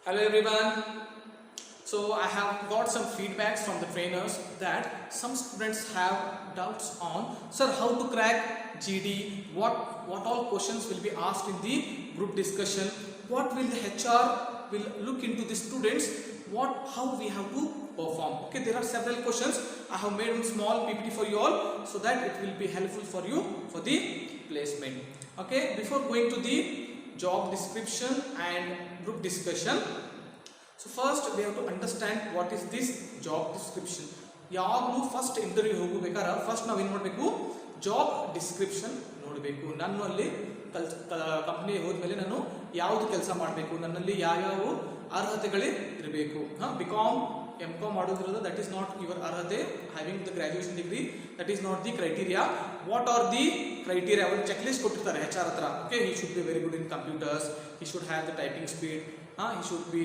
Hello everyone. So I have got some feedbacks from the trainers that some students have doubts on, sir, how to crack GD, what all questions will be asked in the group discussion, what will the HR will look into the students, how we have to perform. Okay, there are several questions. I have made a small PPT for you all so that it will be helpful for you for the placement. Okay, before going to the job description and group discussion, so first we have to understand what is this job description. ಯಾವಾಗಲೂ first interview ಹೋಗಬೇಕಾದ್ರೆ first ನಾವು ಏನು ಮಾಡಬೇಕು, job description ನೋಡಬೇಕು. ನನ್ನಲ್ಲಿ company ಹೋದ್ಮೇಲೆ ನಾನು ಯಾವುದು ಕೆಲಸ ಮಾಡಬೇಕು, ನನ್ನಲ್ಲಿ ಯಾವ್ಯಾವ ಅರ್ಹತೆಗಳೇ ಇರಬೇಕು. ಬಿಕಾಮ್ M.Com ಮಾಡೋದ್ರಿಂದ ದಟ್ ಈಸ್ ನಾಟ್ ಯುವರ್ ಅರ್ಹತೆ. Having the graduation degree that is not the criteria. What are the criteria? ಒಂದು ಚೆಕ್ ಲಿಸ್ಟ್ ಕೊಟ್ಟಿರ್ತಾರೆ HR ಹತ್ರ. Okay, he should be very good in computers, he should have the typing speed, he should be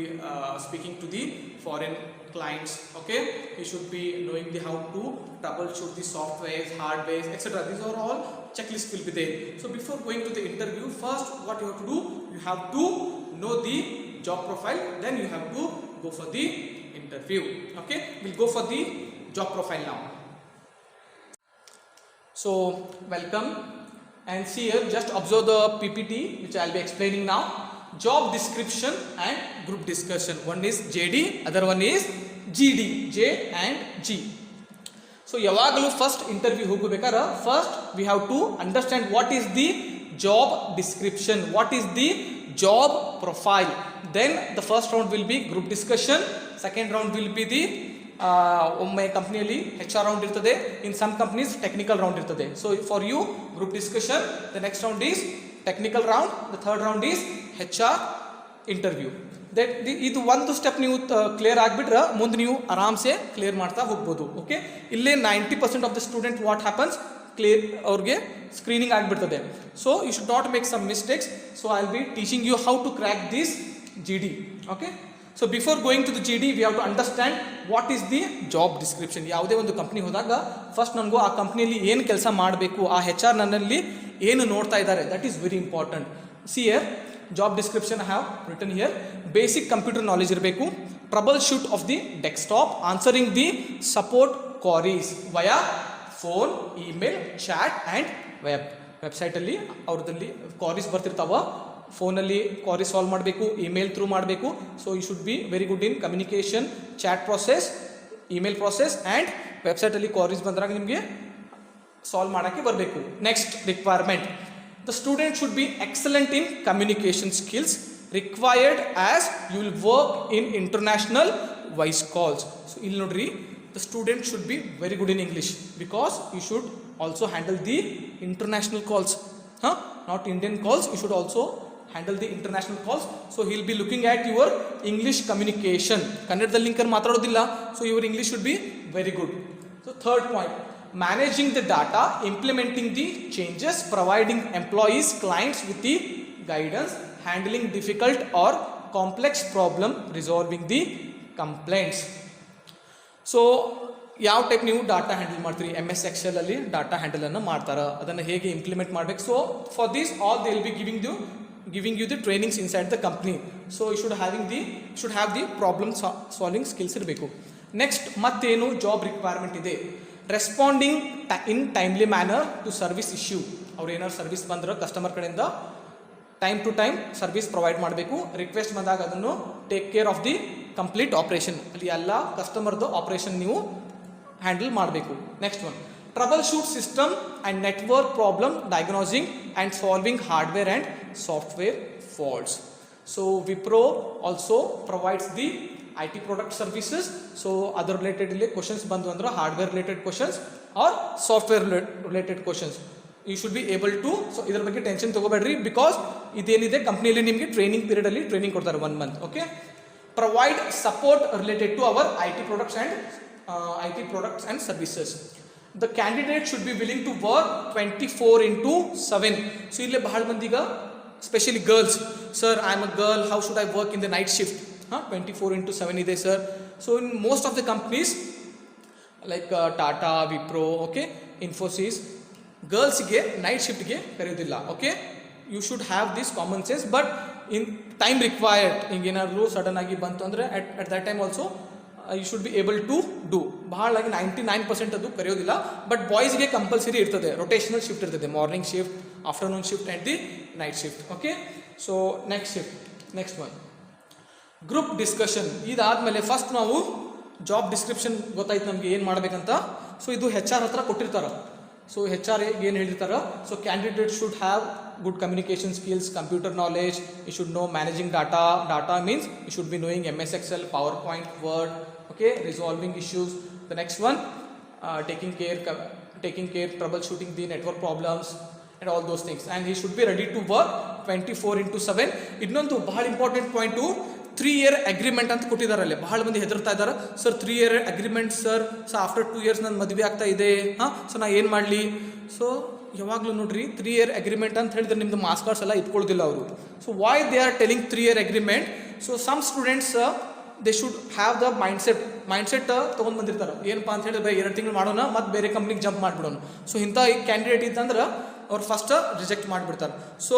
speaking to the foreign clients. Okay, he should be knowing the how to troubleshoot the softwares, hardwares, etc. These are all checklist will be there. So before going to the interview, first what you have to do, you have to know the job profile, then you have to go for the interview. Okay, we'll go for the job profile now. So welcome, and see here, just observe the PPT which I'll be explaining now. Job description and group discussion. One is JD, other one is GD, J and G. So yavaglu first interview hogubekara, first we have to understand what is the job description, what is the job profile. Then the first round will be group discussion, second round will be the ಒಮ್ಮೆ ಕಂಪ್ನಿಯಲ್ಲಿ HR round ಇರ್ತದೆ, in some companies technical round ಇರ್ತದೆ. So for you group discussion, the next round is technical round, the third round is HR interview. That ಇದು ಒಂದು step ನೀವು clear ಆಗಿಬಿಟ್ರೆ ಮುಂದೆ ನೀವು ಆರಾಮ್ಸೆ ಕ್ಲಿಯರ್ ಮಾಡ್ತಾ ಹೋಗ್ಬೋದು. ಓಕೆ, ಇಲ್ಲೇ 90% of the student what happens, clear ಅವ್ರಿಗೆ ಸ್ಕ್ರೀನಿಂಗ್ ಆಗಿಬಿಡ್ತದೆ. So you should not make some mistakes. So I will be teaching you how to crack this GD. Okay, so before going to the GD we have to understand what is the job description. ಯಾವುದೇ ಒಂದು company ಹೋದಾಗ first ನನಗೂ ಆ ಕಂಪ್ನಿಯಲ್ಲಿ ಏನು ಕೆಲಸ ಮಾಡಬೇಕು, ಆ HR ನನ್ನಲ್ಲಿ ಏನು ನೋಡ್ತಾ ಇದ್ದಾರೆ, that is very important. See here job description I have written here. Basic computer knowledge ಇರಬೇಕು, troubleshoot of the desktop, answering the support queries via phone, email, chat and ವೆಬ್ಸೈಟಲ್ಲಿ ಅವ್ರದಲ್ಲಿ ಕ್ವಾರೀಸ್ ಬರ್ತಿರ್ತಾವ. ಫೋನಲ್ಲಿ query solve ಮಾಡಬೇಕು, email through ಮಾಡಬೇಕು. So you should be very good in communication, chat process, email process and ವೆಬ್ಸೈಟಲ್ಲಿ queries ಬಂದಾಗ ನಿಮಗೆ solve ಮಾಡೋಕ್ಕೆ ಬರಬೇಕು. Next requirement, the student should be excellent in communication skills required as you will work in international voice calls. So ಇಲ್ಲಿ ನೋಡ್ರಿ, the student should be very good in English because you should also handle the international calls, not Indian calls. You should also handle the international calls. So he'll be looking at your English communication. ಕನ್ನಡದಲ್ಲಿ linker ಮಾತಾಡೋದಿಲ್ಲ, so your English should be very good. So third point, managing the data, implementing the changes, providing employees, clients with the guidance, handling difficult or complex problem, resolving the complaints. So ಯಾವ type ನೀವು data handle ಮಾಡ್ತೀರಿ, MS Excel ಅಲ್ಲಿ data ಹ್ಯಾಂಡಲನ್ನು ಮಾಡ್ತಾರೆ, ಅದನ್ನು ಹೇಗೆ implement ಮಾಡಬೇಕು. So for this all they will B giving you the trainings inside the company. So you should have the problem solving skills ಇರಬೇಕು. Next ಮತ್ತೇನು ಜಾಬ್ ರಿಕ್ವೈರ್ಮೆಂಟ್ ಇದೆ, responding in timely manner to service issue. ಅವ್ರು ಏನಾದ್ರು service ಬಂದ್ರೆ customer ಕಡೆಯಿಂದ time to time service provide ಮಾಡಬೇಕು. Request ಬಂದಾಗ ಅದನ್ನು take care of the complete operation, ಅಲ್ಲಿ ಎಲ್ಲ ಕಸ್ಟಮರ್ದು ಆಪರೇಷನ್ ನೀವು ಹ್ಯಾಂಡಲ್ ಮಾಡಬೇಕು. Next one, trouble shoot system and network problem, diagnosing and solving hardware and software faults. So Wipro also provides the IT product services. So other related questions ಬಂದು ಅಂದ್ರೆ hardware related questions or software related questions you should be able to. So ಇದ್ರ ಬಗ್ಗೆ tension ತಗೋಬೇಡ್ರಿ, because ಇದೇನಿದೆ ಕಂಪ್ನಿಯಲ್ಲಿ ನಿಮಗೆ training ಪೀರಿಯಡಲ್ಲಿ training ಕೊಡ್ತಾರೆ 1 month. Okay, provide support related to our IT products and services. The candidate should be willing to work 24/7. So ಇಲ್ಲೇ ಬಹಳ ಮಂದಿಗ specially girls, sir I am a girl, how should I work in the night shift? 24/7 ಇದೆ sir. So in most of the companies like Tata, Wipro, okay, Infosys, ಗರ್ಲ್ಸ್ಗೆ night ಶಿಫ್ಟ್ಗೆ ಕರೆಯೋದಿಲ್ಲ. Okay, you should have this common sense, but in time required ಹಿಂಗೇನಾದ್ರು sudden ಆಗಿ ಬಂತು ಅಂದರೆ at that time also you should be able to do. ಬಹಳಾಗಿ 99% ಅದು ಕರೆಯೋದಿಲ್ಲ, but ಬಾಯ್ಸ್ಗೆ compulsory ಇರ್ತದೆ. ರೊಟೇಷನಲ್ ಶಿಫ್ಟ್ ಇರ್ತದೆ, morning shift, afternoon shift and the night shift. Okay, so next one group discussion. ಇದಾದಮೇಲೆ first ನಾವು ಜಾಬ್ ಡಿಸ್ಕ್ರಿಪ್ಷನ್ ಗೊತ್ತಾಯ್ತು ನಮಗೆ ಏನು ಮಾಡಬೇಕಂತ. ಸೊ ಇದು HR ಹತ್ರ ಕೊಟ್ಟಿರ್ತಾರೆ. ಸೊ HR ಏನು ಹೇಳಿರ್ತಾರೆ, so candidate should have good communication skills, computer knowledge, you should know managing data means you should be knowing MS Excel, PowerPoint, Word, okay, resolving issues. The next one, taking care, troubleshooting the network problems and all those things, and he should be ready to work 24/7. ಇನ್ನೊಂದು ಬಹಳ important point, 3-year agreement ಅಂತ ಕೊಟ್ಟಿದ್ದಾರಲ್ಲಿ. ಬಹಳ ಮಂದಿ ಹೆದರ್ತಾ ಇದ್ದಾರೆ, sir 3-year agreement sir, so after 2 years ನನ್ನ ಮದುವೆ ಆಗ್ತಾ ಇದೆ, ಸೊ ನಾ ಏನು ಮಾಡಲಿ? ಸೊ ಯಾವಾಗಲೂ ನೋಡ್ರಿ 3-year ಅಗ್ರಿಮೆಂಟ್ ಅಂತ ಹೇಳಿದ್ರೆ ನಿಮ್ದು ಮಾರ್ಕ್ಸ್ ಕಾರ್ಡ್ಸ್ ಎಲ್ಲ ಇಟ್ಕೊಳ್ಳೋದಿಲ್ಲ ಅವರು. So why they are telling 3-year agreement? So some students they should have the mindset ತೊಗೊಂಡು ಬಂದಿರ್ತಾರೆ. ಏನಪ್ಪ ಅಂತ ಹೇಳಿದ್ರೆ 2 ತಿಂಗಳು ಮಾಡೋಣ ಮತ್ತು ಬೇರೆ ಕಂಪ್ನಿಗೆ ಜಂಪ್ ಮಾಡಿಬಿಡೋಣ. ಸೊ ಇಂಥ ಕ್ಯಾಂಡಿಡೇಟ್ ಇತ್ತಂದ್ರೆ ಅವ್ರು ಫಸ್ಟ್ ರಿಜೆಕ್ಟ್ ಮಾಡಿಬಿಡ್ತಾರೆ. ಸೊ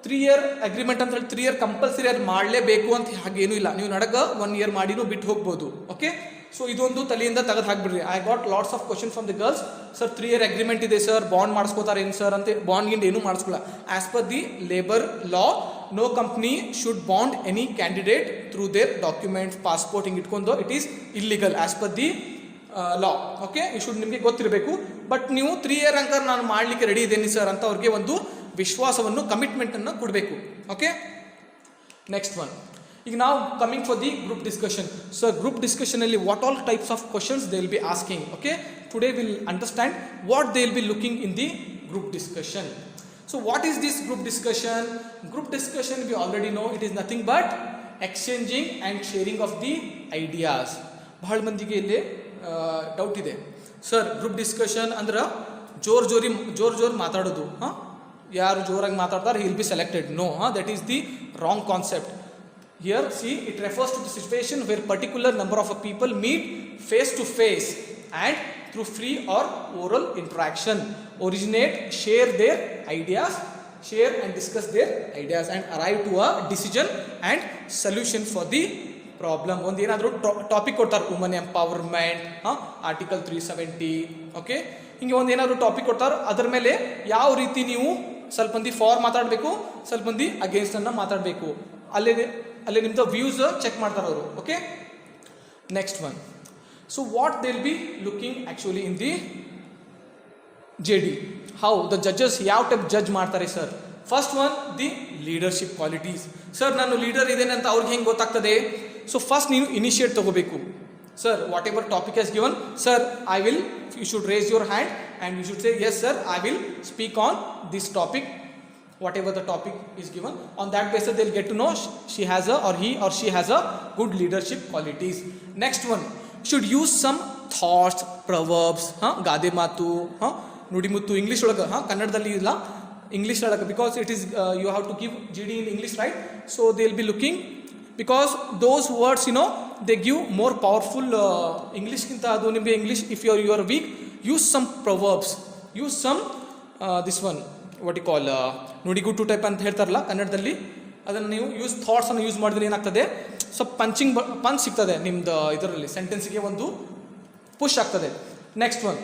3-year ಅಗ್ರಿಮೆಂಟ್ ಅಂತ ಹೇಳಿ 3 year ಕಂಪಲ್ಸರಿ ಅದು ಮಾಡಲೇಬೇಕು ಅಂತ ಹಾಗೇನೂ ಇಲ್ಲ. ನೀವು ನಡಗ 1 year ಮಾಡಿನೂ ಬಿಟ್ಟು ಹೋಗ್ಬೋದು. ಓಕೆ, ಸೊ ಇದೊಂದು ತಲೆಯಿಂದ ತೆಗೆದು ಹಾಕ್ಬಿಡ್ರಿ. I got lots of question from the girls, sir 3-year agreement ಇದೆ ಸರ್, ಬಾಂಡ್ ಮಾಡಿಸ್ಕೋತಾರೆ ಏನು ಸರ್ ಅಂತ. ಬಾಂಡ್ ಏನೂ ಮಾಡಿಸ್ಕೊಳ್ಳ. As per the labour law, no company should bond any candidate through their documents, passport ಹಿಂಗೆ ಇಟ್ಕೊಂಡು it is illegal as per the law. Okay, you should ನಿಮಗೆ ಗೊತ್ತಿರಬೇಕು. ಬಟ್ ನೀವು 3 year ಅಂಕರ್ ನಾನು ಮಾಡಲಿಕ್ಕೆ ರೆಡಿ ಇದ್ದೇನೆ ಸರ್ ಅಂತ ಅವ್ರಿಗೆ ಒಂದು ವಿಶ್ವಾಸವನ್ನು, ಕಮಿಟ್ಮೆಂಟನ್ನು ಕೊಡಬೇಕು. Okay, next one. ಈಗ ನಾವು coming for the group discussion. So group ಡಿಸ್ಕಷನಲ್ಲಿ what all types of questions they will be asking. Okay, today will understand what they will be looking in the group discussion. So what is this group discussion? Group discussion we already know, it is nothing but exchanging and sharing of the ideas. ಬಹಳ ಮಂದಿಗೆ ಇಲ್ಲಿ doubt ಇದೆ, sir group discussion ಅಂದ್ರೆ ಜೋರ್ ಮಾತಾಡೋದು. ಯಾರು ಜೋರಾಗಿ ಮಾತಾಡ್ತಾರೆ he will be selected. No, that is the wrong concept. Here see, it refers to the situation where particular number of people meet face to face and through free or oral interaction originate, share their ideas, share and discuss their ideas and arrive to a decision and solution for the problem. ಒಂದು ಏನಾದರೂ topic ಕೊಡ್ತಾರೆ, woman empowerment, article 370. Okay, ಹಿಂಗೆ ಒಂದು ಏನಾದರೂ topic ಕೊಡ್ತಾರೆ, ಅದರ ಮೇಲೆ ಯಾವ ರೀತಿ ನೀವು ಸ್ವಲ್ಪ ಮಂದಿ ಫಾರ್ ಮಾತಾಡಬೇಕು, ಸ್ವಲ್ಪ ಮಂದಿ ಅಗೇನ್ಸ್ಟನ್ನು ಮಾತಾಡಬೇಕು. ಅಲ್ಲೇ ನಿಮ್ಮದು ವ್ಯೂಸ್ ಚೆಕ್ ಮಾಡ್ತಾರೆ ಅವರು. Okay, next one. So what they will be looking actually in the JD, how the judges ಯಾವ ಟೈಪ್ ಜಡ್ಜ್ ಮಾಡ್ತಾರೆ sir? First one, the leadership qualities. Sir ನಾನು ಲೀಡರ್ ಇದ್ದೇನೆ ಅಂತ ಅವ್ರಿಗೆ ಹೆಂಗೆ ಗೊತ್ತಾಗ್ತದೆ? ಸೊ ಫಸ್ಟ್ ನೀವು ಇನಿಷಿಯೇಟ್ ತಗೋಬೇಕು. Sir whatever topic has given, sir I will, you should raise your hand and you should say yes sir I will speak on this topic, whatever the topic is given. On that basis they'll get to know she has a or he or she has a good leadership qualities. Next one, should use some thoughts, proverbs, ಗಾದೆ ಮಾತು, ನುಡಿಮುತ್ತು. English ಒಳಗೆ, ಕನ್ನಡದಲ್ಲಿ ಇಲ್ಲ, English ಒಳಗೆ, because it is you have to give GD in English, right? So they'll be looking, because those words they give more powerful. Englishಗಿಂತ ಅದು ನಿಮಗೆ English, if you are weak, use some proverbs, use some this one what you call ನುಡಿಗುಟ್ಟು type ಅಂತ ಹೇಳ್ತಾರಲ್ಲ ಕನ್ನಡದಲ್ಲಿ, ಅದನ್ನು ನೀವು ಥಾಟ್ಸನ್ನು use ಮಾಡಿದ್ರೆ ಏನಾಗ್ತದೆ, ಸ್ವಲ್ಪ ಪಂಚ್ ಸಿಗ್ತದೆ ನಿಮ್ದು ಇದರಲ್ಲಿ, ಸೆಂಟೆನ್ಸಿಗೆ ಒಂದು ಪುಷ್ ಆಗ್ತದೆ. Next one,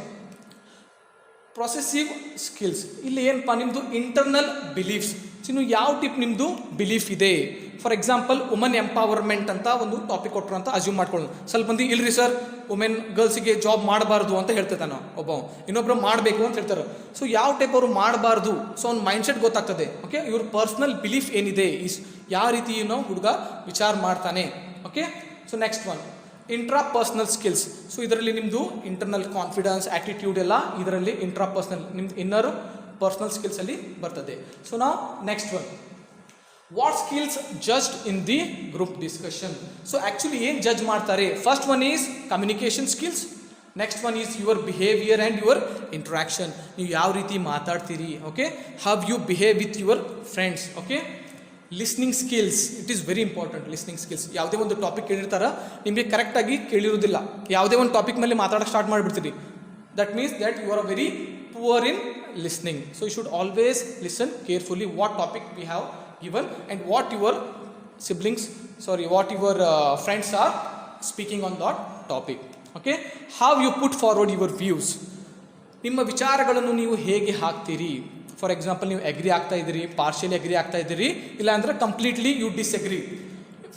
possessive skills. ಇಲ್ಲಿ ಏನಪ್ಪ ನಿಮ್ಮದು ಇಂಟರ್ನಲ್ ಬಿಲೀಫ್ಸ್. ನೀವು ಯಾವ ಟಿಪ್ ನಿಮ್ಮದು ಬಿಲೀಫ್ ಇದೆ. ಫಾರ್ ಎಕ್ಸಾಂಪಲ್ ವುಮನ್ ಎಂಪವರ್ಮೆಂಟ್ ಅಂತ ಒಂದು ಟಾಪಿಕ್ ಕೊಟ್ಟರು ಅಂತ ಅಸ್ಯೂಮ್ ಮಾಡ್ಕೊಳ್ಳೋದು. ಸ್ವಲ್ಪ ಮಂದಿ ಇಲ್ರಿ ಸರ್ ವುಮೆನ್ ಗರ್ಲ್ಸಿಗೆ ಜಾಬ್ ಮಾಡಬಾರ್ದು ಅಂತ ಹೇಳ್ತಾನೆ ಒಬ್ಬ, ಇನ್ನೊಬ್ರು ಮಾಡಬೇಕು ಅಂತ ಹೇಳ್ತಾರೆ. ಸೊ ಯಾವ ಟೈಪ್ ಅವರು ಮಾಡಬಾರ್ದು, ಸೊ ಅವ್ನ ಮೈಂಡ್ಸೆಟ್ ಗೊತ್ತಾಗ್ತದೆ. ಓಕೆ, ಇವ್ರ ಪರ್ಸ್ನಲ್ ಬಿಲೀಫ್ ಏನಿದೆ, ಯಾವ ರೀತಿ ಹುಡುಗ ವಿಚಾರ ಮಾಡ್ತಾನೆ. Okay, so next one, intrapersonal skills. So ಇದರಲ್ಲಿ ನಿಮ್ಮದು ಇಂಟರ್ನಲ್ ಕಾನ್ಫಿಡೆನ್ಸ್, ಆ್ಯಟಿಟ್ಯೂಡ್ ಎಲ್ಲ ಇದರಲ್ಲಿ ಇಂಟ್ರಾಪರ್ಸ್ನಲ್, ನಿಮ್ದು ಇನ್ನರ್ ಪರ್ಸ್ನಲ್ ಸ್ಕಿಲ್ಸಲ್ಲಿ ಬರ್ತದೆ. ಸೊ ನಾವು next one, what skills judged in the group discussion. So actually ಏನು ಜಡ್ಜ್ ಮಾಡ್ತಾರೆ? First one is communication skills, next one is your behaviour and your interaction. ನೀವು ಯಾವ ರೀತಿ ಮಾತಾಡ್ತೀರಿ, okay, how you behave with your friends. Okay, listening skills, it is very important. Listening skills, ಯಾವುದೇ ಒಂದು topic ಕೇಳಿರ್ತಾರ, ನಿಮಗೆ ಕರೆಕ್ಟಾಗಿ ಕೇಳಿರೋದಿಲ್ಲ, ಯಾವುದೇ ಒಂದು ಟಾಪಿಕ್ ಮೇಲೆ ಮಾತಾಡೋಕ್ಕೆ ಸ್ಟಾರ್ಟ್ ಮಾಡಿಬಿಡ್ತೀರಿ, that means that you are very poor in listening. So you should always listen carefully what topic we have given and what your siblings, what your friends are speaking on that topic. Okay, how you put forward your views. ನಿಮ್ಮ ವಿಚಾರಗಳನ್ನು ನೀವು ಹೇಗೆ ಹಾಕ್ತೀರಿ. For example, ನೀವು agree ಆಗ್ತಾ ಇದ್ದೀರಿ, partially agri ಆಗ್ತಾ ಇದ್ದೀರಿ, ಇಲ್ಲ ಅಂದರೆ completely you disagree.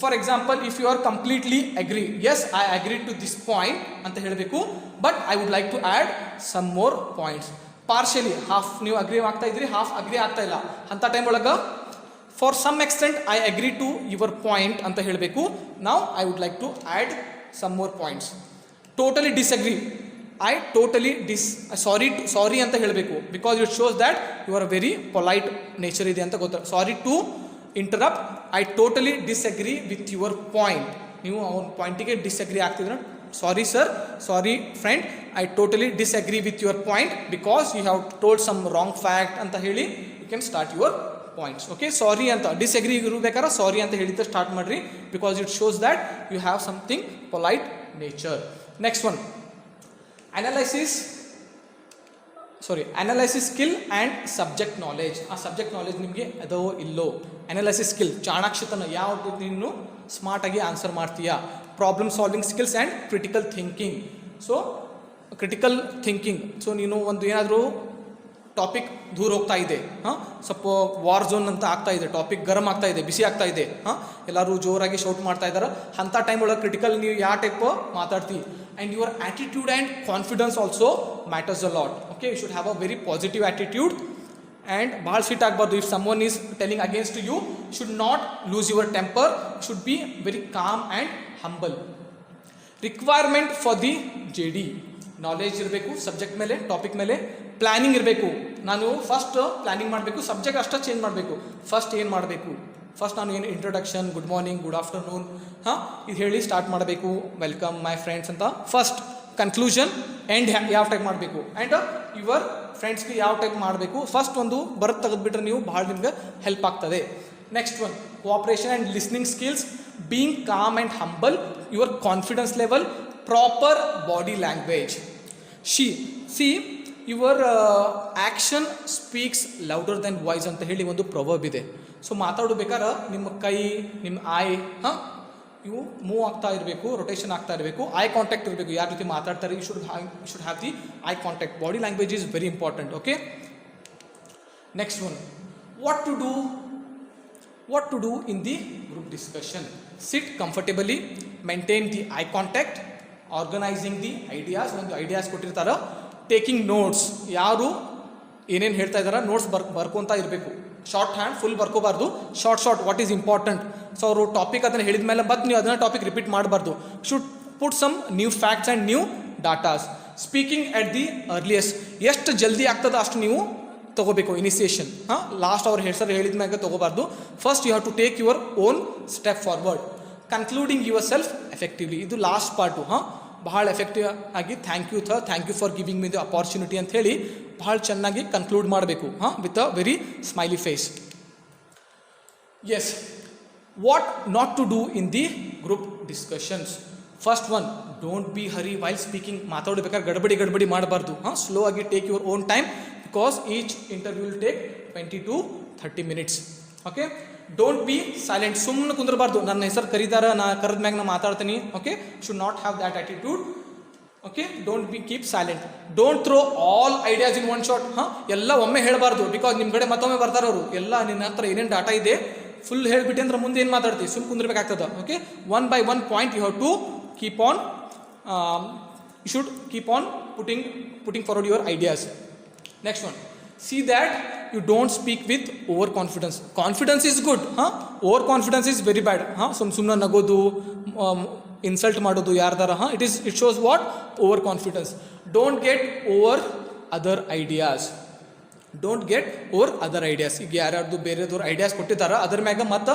For example, if you are completely agree, yes I agree to this point ಅಂತ ಹೇಳಬೇಕು, but I would like to add some more points. Partially half ನೀವು ಅಗ್ರಿ ಆಗ್ತಾ ಇದ್ದೀರಿ, ಹಾಫ್ ಅಗ್ರಿ ಆಗ್ತಾ ಇಲ್ಲ, ಅಂಥ ಟೈಮ್ ಒಳಗೆ for some extent I agree to your point ಅಂತ ಹೇಳಬೇಕು. ನಾವು I would like to add some more points. Totally disagree, I totally sorry ಅಂತ ಹೇಳಬೇಕು, because it shows that you are very polite nature ಇದೆ ಅಂತ ಗೊತ್ತು. Sorry to interrupt, I totally disagree with your point. ನೀವು ಅವನ ಪಾಯಿಂಟಿಗೆ disagree ಆಗ್ತಿದ್ರೆ, sorry sir, sorry friend, I totally disagree with your point because you have told some wrong fact ಅಂತ ಹೇಳಿ you can start your points. Okay, sorry ಅಂತ disagree ಇರಬೇಕಾದ್ರೆ sorry ಅಂತ ಹೇಳಿದ್ರೆ ಸ್ಟಾರ್ಟ್ ಮಾಡಿರಿ, because it shows that you have something polite nature. Next one, analysis skill and subject knowledge. ಆ subject knowledge ನಿಮಗೆ ಅದೋ ಇಲ್ಲೋ. ಅನಾಲಿಸಿಸ್ ಸ್ಕಿಲ್, ಚಾಣಾಕ್ಷತನ, ಯಾವ ನೀನು ಸ್ಮಾರ್ಟಾಗಿ ಆನ್ಸರ್ ಮಾಡ್ತೀಯಾ. Problem solving skills and critical thinking. So critical thinking, so ನೀನು ಒಂದು ಏನಾದರೂ ಟಾಪಿಕ್ ದೂರ ಹೋಗ್ತಾ ಇದೆ, ಸ್ವಲ್ಪ ವಾರ್ ಝೋನ್ ಅಂತ ಆಗ್ತಾ ಇದೆ, ಟಾಪಿಕ್ ಗರಂ ಆಗ್ತಾ ಇದೆ, ಬಿಸಿ ಆಗ್ತಾ ಇದೆ, ಎಲ್ಲರೂ ಜೋರಾಗಿ ಶೌಟ್ ಮಾಡ್ತಾ ಇದ್ದಾರೆ, ಅಂಥ ಟೈಮ್ ಒಳಗೆ ಕ್ರಿಟಿಕಲ್ ನೀವು ಯಾವ ಟೈಪ್ ಮಾತಾಡ್ತೀವಿ. And your attitude and confidence also matters a lot. Okay, you should have a very positive attitude and ಭಾಳ ಸಿಟ್ ಆಗಬಾರ್ದು. If someone is telling against you, should not lose your temper, should be very calm and humble. Requirement for the JD, knowledge ಇರಬೇಕು subject ಮೇಲೆ, topic ಮೇಲೆ. Planning ಇರಬೇಕು. ನಾನು first planning ಮಾಡಬೇಕು, subject ಅಷ್ಟೇ ಚೇಂಜ್ ಮಾಡಬೇಕು. ಫಸ್ಟ್ ಏನು ಮಾಡಬೇಕು, ಫಸ್ಟ್ ನಾನು ಏನು introduction, good morning, good afternoon ಇದು ಹೇಳಿ ಸ್ಟಾರ್ಟ್ ಮಾಡಬೇಕು, ವೆಲ್ಕಮ್ ಮೈ ಫ್ರೆಂಡ್ಸ್ ಅಂತ ಫಸ್ಟ್. ಕನ್ಕ್ಲೂಷನ್, ಎಂಡ್ ಯಾವ ಟೈಪ್ ಮಾಡಬೇಕು, ಆ್ಯಂಡ್ ಯುವರ್ ಫ್ರೆಂಡ್ಸ್ಗೆ ಯಾವ ಟೈಪ್ ಮಾಡಬೇಕು. ಫಸ್ಟ್ ಒಂದು ಬರತ್ ತೆಗೆದುಬಿಟ್ರೆ ನೀವು ಭಾಳ ನಿಮ್ಗೆ ಹೆಲ್ಪ್ ಆಗ್ತದೆ. Next one, cooperation and listening skills, being com and humble, your confidence level, proper body language. See your action speaks louder than voice ಅಂತ ಹೇಳಿ ಒಂದು ಪ್ರೊವರ್ಬ್ ಇದೆ. ಸೊ ಮಾತಾಡಬೇಕಾದ್ರೆ ನಿಮ್ಮ ಕೈ, ನಿಮ್ಮ ಆಯ್ ಇವು ಮೂವ್ ಆಗ್ತಾ ಇರಬೇಕು, ರೊಟೇಷನ್ ಆಗ್ತಾ ಇರಬೇಕು, ಐ ಕಾಂಟ್ಯಾಕ್ಟ್ ಇರಬೇಕು. ಯಾವ ರೀತಿ ಮಾತಾಡ್ತಾರೆ, you should have the eye contact. Body language is very important. Okay, next one, what to do in the group discussion. Sit comfortably, maintain the eye contact, organising the ideas. ಒಂದು ideas ಕೊಟ್ಟಿರ್ತಾರೆ, taking notes, ಯಾರು ಏನೇನು ಹೇಳ್ತಾ ಇದ್ದಾರೆ notes ಬರ್ಕೊತಾ ಇರಬೇಕು. Short hand, full ಬರ್ಕೋಬಾರ್ದು, short what is important. So ಅವರು ಟಾಪಿಕ್ ಅದನ್ನು ಹೇಳಿದ ಮೇಲೆ ಮತ್ತೆ ನೀವು ಅದನ್ನು ಟಾಪಿಕ್ ರಿಪೀಟ್ ಮಾಡಬಾರ್ದು. Should put some new facts and new ಡಾಟಾಸ್. Speaking at the earliest, ಎಷ್ಟು ಜಲ್ದಿ ಆಗ್ತದೆ ಅಷ್ಟು ನೀವು ತೊಗೋಬೇಕು ಇನಿಷಿಯೇಷನ್. ಲಾಸ್ಟ್ ಅವ್ರು ಹೇಳಿದ ಮ್ಯಾಗ ತೊಗೋಬಾರ್ದು. First you have to take your own step forward. Concluding yourself effectively, ಇದು ಲಾಸ್ಟ್ ಪಾರ್ಟು. ಭಾಳ ಎಫೆಕ್ಟಿವ್ ಆಗಿ thank you for giving me the opportunity ಅಂತ ಹೇಳಿ ಭಾಳ ಚೆನ್ನಾಗಿ ಕನ್ಕ್ಲೂಡ್ ಮಾಡಬೇಕು, with a very smiley face. Yes, what not to do in the group discussions. First one, don't be hurry while speaking. ಮಾತಾಡಬೇಕಾದ್ರೆ ಗಡ್ಬಡಿ ಮಾಡಬಾರ್ದು. ಸ್ಲೋ ಆಗಿ take your own time, because each interview will take 20 to 30 minutes. Okay, don't B silent. ಸುಮ್ಮನೆ ಕುಂದ್ರಬಾರ್ದು, ನನ್ನ ಹೆಸರು ಕರೀತಾರ, ನಾ ಕರೆದ ಮ್ಯಾಗ ನಾ ಮಾತಾಡ್ತೀನಿ. Okay, should not have that attitude. Okay, don't be keep silent. Don't throw all ideas in one shot. ಎಲ್ಲ ಒಮ್ಮೆ ಹೇಳಬಾರ್ದು, ಬಿಕಾಸ್ ನಿಮ್ಮ ಕಡೆ ಮತ್ತೊಮ್ಮೆ ಬರ್ತಾರೆ ಅವರು. ಎಲ್ಲ ನಿನ್ನ ಹತ್ರ ಏನೇನು ಡಾಟಾ ಇದೆ ಫುಲ್ ಹೇಳಿಬಿಟ್ಟು ಅಂದ್ರೆ ಮುಂದೆ ಏನು ಮಾತಾಡ್ತೀವಿ, ಸುಮ್ಮನೆ ಕುಂದ್ರಬೇಕಾಗ್ತದೆ. Okay, one by one point you have to keep on, you should keep on putting forward your ideas. Next one, see that you don't speak with overconfidence. Confidence is good, overconfidence is very bad. ಸುಮ್ಮನೆ ನಗೋದು, insult ಮಾಡೋದು ಯಾರ್ದಾರ, it shows what? Overconfidence. Don't get over other ideas. ಈಗ ಯಾರ್ಯಾರ್ದು ಬೇರೆದವ್ರು ideas ಕೊಟ್ಟಿದ್ದಾರೆ ಅದ್ರ ಮ್ಯಾಗ ಮತ್ತೆ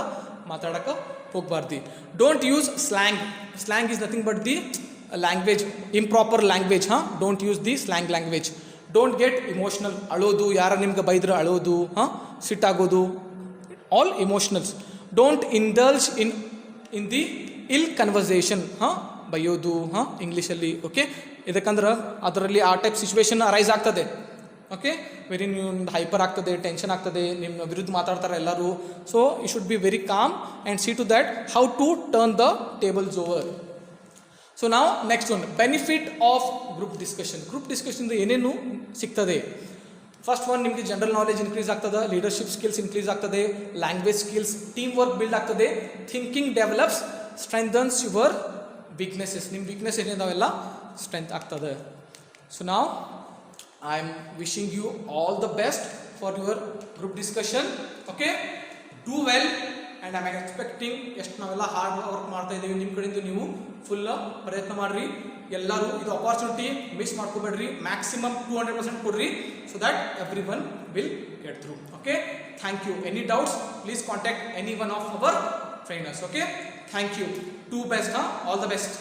ಮಾತಾಡಕ್ಕೆ ಹೋಗ್ಬಾರ್ದು. Don't use slang is nothing but the language, improper language. Don't use the slang language. Don't get emotional, ಅಳೋದು, ಯಾರ ನಿಮ್ಗೆ ಬೈದ್ರೆ ಅಳೋದು, ಸಿಟ್ಟಾಗೋದು, all emotionals. Don't indulge in the ill conversation, ಬೈಯೋದು ಇಂಗ್ಲೀಷಲ್ಲಿ. ಓಕೆ, ಇದಕ್ಕಂದ್ರೆ ಅದರಲ್ಲಿ ಆ ಟೈಪ್ ಸಿಚುವೇಶನ್ ಅರೈಸ್ ಆಗ್ತದೆ. ಓಕೆ ವೆರಿ ನೀವು ಹೈಪರ್ ಆಗ್ತದೆ, ಟೆನ್ಷನ್ ಆಗ್ತದೆ, ನಿಮ್ಮ ವಿರುದ್ಧ ಮಾತಾಡ್ತಾರೆ ಎಲ್ಲರೂ. So you should be very calm and see to that how to turn the tables over. So ನಾವು next one benefit of group discussion. Group ಡಿಸ್ಕಷನ್ದು ಏನೇನು ಸಿಗ್ತದೆ? ಫಸ್ಟ್ ಒನ್, ನಿಮಗೆ ಜನರಲ್ ನಾಲೆಜ್ ಇನ್ಕ್ರೀಸ್ ಆಗ್ತದೆ, ಲೀಡರ್ಶಿಪ್ ಸ್ಕಿಲ್ಸ್ ಇನ್ಕ್ರೀಸ್ ಆಗ್ತದೆ, language skills, team work build ಆಗ್ತದೆ, thinking develops, strengthens your weaknesses. ನಿಮ್ಮ weakness ಏನಿದಾವೆಲ್ಲ ಸ್ಟ್ರೆಂತ್ ಆಗ್ತದೆ. ಸೊ ನಾವು I am wishing you all the best for your group discussion. Okay, do well and I am expecting ಎಷ್ಟು ನಾವೆಲ್ಲ hard work ಮಾಡ್ತಾ ಇದ್ದೀವಿ, ನಿಮ್ಮ ಕಡೆಯಿಂದ ನೀವು ಫುಲ್ ಪ್ರಯತ್ನ ಮಾಡಿರಿ. ಎಲ್ಲರೂ ಇದು ಅಪಾರ್ಚುನಿಟಿ ಮಿಸ್ ಮಾಡ್ಕೋಬೇಡ್ರಿ, ಮ್ಯಾಕ್ಸಿಮಮ್ 200% ಕೊಡ್ರಿ, so that everyone will get through. Okay, thank you. Any doubts please contact any one of our trainers. Okay, thank you. To best, all the best.